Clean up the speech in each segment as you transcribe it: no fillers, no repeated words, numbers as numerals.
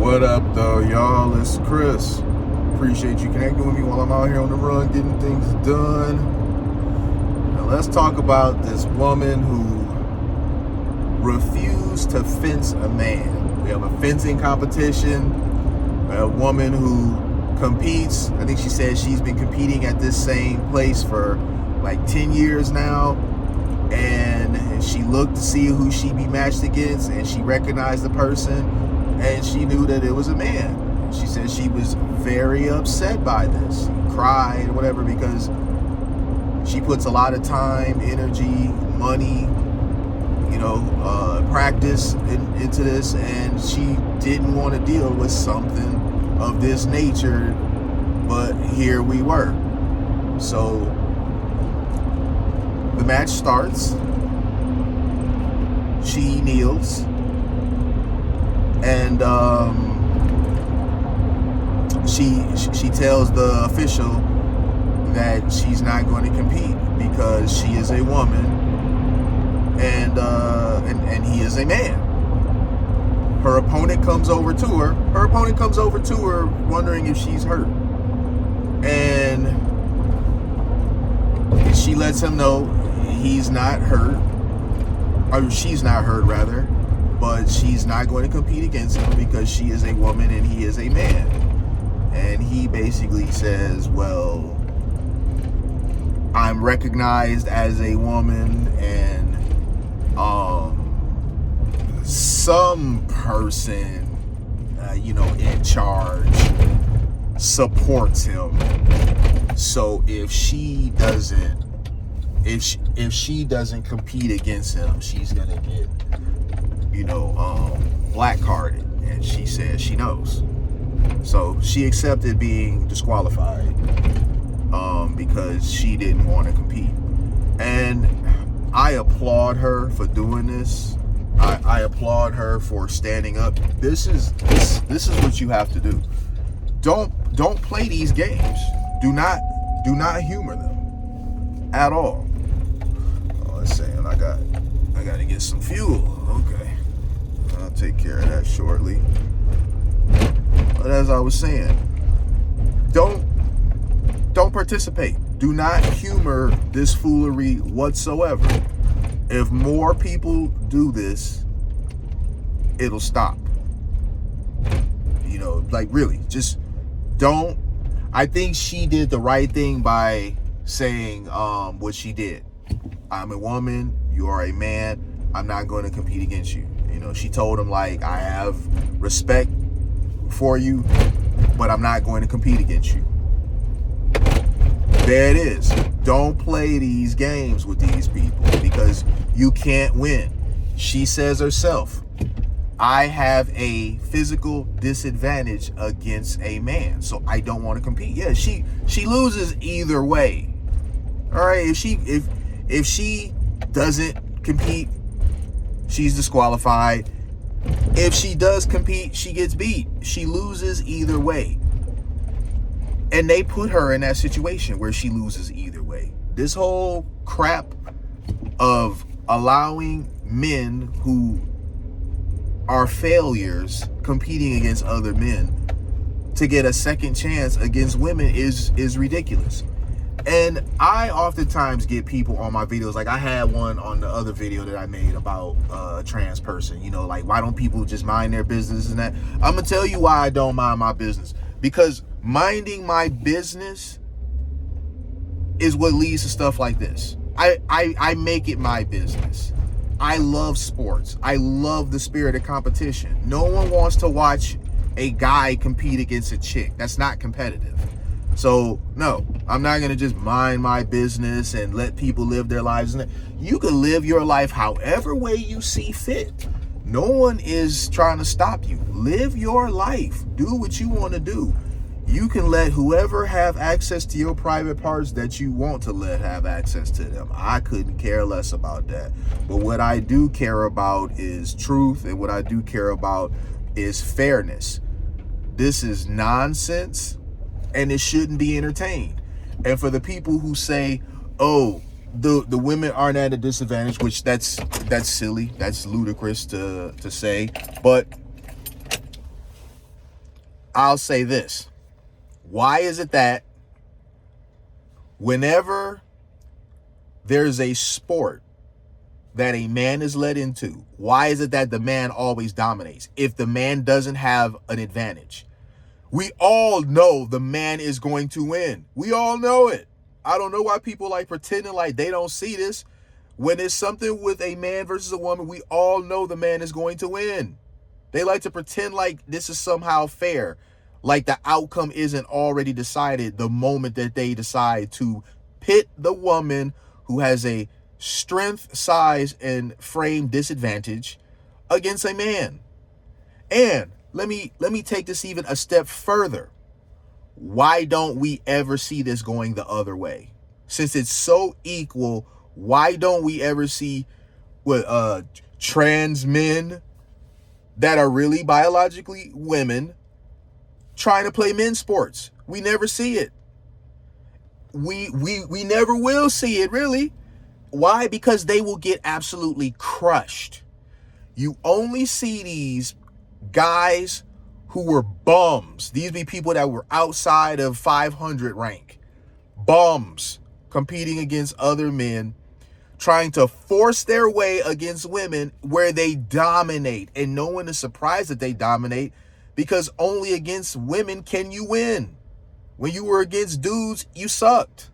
What up, though, y'all? It's Chris. Appreciate you connecting with me while I'm out here on the run getting things done. Now, let's talk about this woman who refused to fence a man. We have a fencing competition. A woman who competes. I think she said she's been competing at this same place for like 10 years now. And she looked to see who she'd be matched against, and she recognized the person, and she knew that it was a man. She said she was very upset by this. She cried or whatever because she puts a lot of time, energy, money, practice into this, and she didn't want to deal with something of this nature, but here we were. So the match starts. She kneels, and she tells the official that she's not going to compete because she is a woman and he is a man. Her opponent comes over to her. Wondering if she's hurt, and she lets him know he's not hurt, or she's not hurt rather, but she's not going to compete against him because she is a woman and he is a man. And he basically says, well, I'm recognized as a woman, and some person in charge supports him. So if she doesn't compete against him, she's gonna get black carded. And she says she knows. So she accepted being disqualified because she didn't want to compete. And I applaud her for doing this. I applaud her for standing up. This is what you have to do. Don't play these games. Do not humor them at all. Oh, let's see. I got to get some fuel. Okay, I'll take care of that shortly. But as I was saying, don't participate. Do not humor this foolery whatsoever. If more people do this, it'll stop. Really, just don't. I think she did the right thing by saying what she did. I'm a woman, you are a man, I'm not going to compete against you. She told him, I have respect for you, but I'm not going to compete against you. There it is. Don't play these games with these people because you can't win. She says herself, I have a physical disadvantage against a man, so I don't want to compete. Yeah, she loses either way. All right, if she doesn't compete, she's disqualified. If she does compete, she gets beat. She loses either way. And they put her in that situation where she loses either way. This whole crap of allowing men who are failures competing against other men to get a second chance against women is ridiculous. And I oftentimes get people on my videos, like I had one on the other video that I made about a trans person, why don't people just mind their business and that? I'm gonna tell you why I don't mind my business. Because minding my business is what leads to stuff like this. I make it my business. I love sports. I love the spirit of competition. No one wants to watch a guy compete against a chick. That's not competitive. So no, I'm not going to just mind my business and let people live their lives. You can live your life however way you see fit. No one is trying to stop you. Live your life. Do what you want to do. You can let whoever have access to your private parts that you want to let have access to them. I couldn't care less about that. But what I do care about is truth, and what I do care about is fairness. This is nonsense, and it shouldn't be entertained. And for the people who say, oh, the women aren't at a disadvantage, which that's silly, that's ludicrous to say, but I'll say this. Why is it that whenever there's a sport that a man is led into, why is it that the man always dominates if the man doesn't have an advantage? We all know the man is going to win. We all know it. I don't know why people like pretending like they don't see this. When it's something with a man versus a woman, we all know the man is going to win. They like to pretend like this is somehow fair, like the outcome isn't already decided the moment that they decide to pit the woman who has a strength, size, and frame disadvantage against a man. And let me take this even a step further. Why don't we ever see this going the other way? Since it's so equal, why don't we ever see what trans men that are really biologically women trying to play men's sports? We never see it. We never will see it, really. Why? Because they will get absolutely crushed. You only see these guys who were bums. These be people that were outside of 500 rank. Bums competing against other men, trying to force their way against women where they dominate. And no one is surprised that they dominate, because only against women can you win. When you were against dudes, you sucked.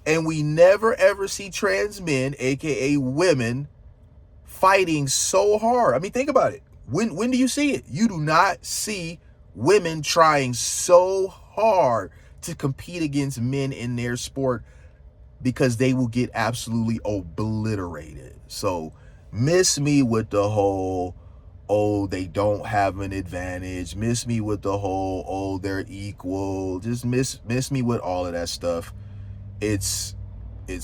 And we never ever see trans men, aka women, fighting so hard. I mean, think about it. When do you see it? You do not see women trying so hard to compete against men in their sport, because they will get absolutely obliterated. So miss me with the whole, oh, they don't have an advantage. Miss me with the whole, oh, they're equal. Just miss me with all of that stuff. It's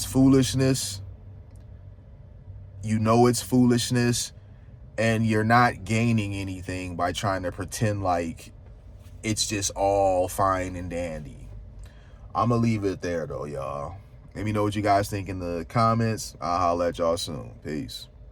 foolishness. You know it's foolishness, and you're not gaining anything by trying to pretend like it's just all fine and dandy. I'm gonna leave it there though, y'all. Let me know what you guys think in the comments. I'll holler at y'all soon. Peace.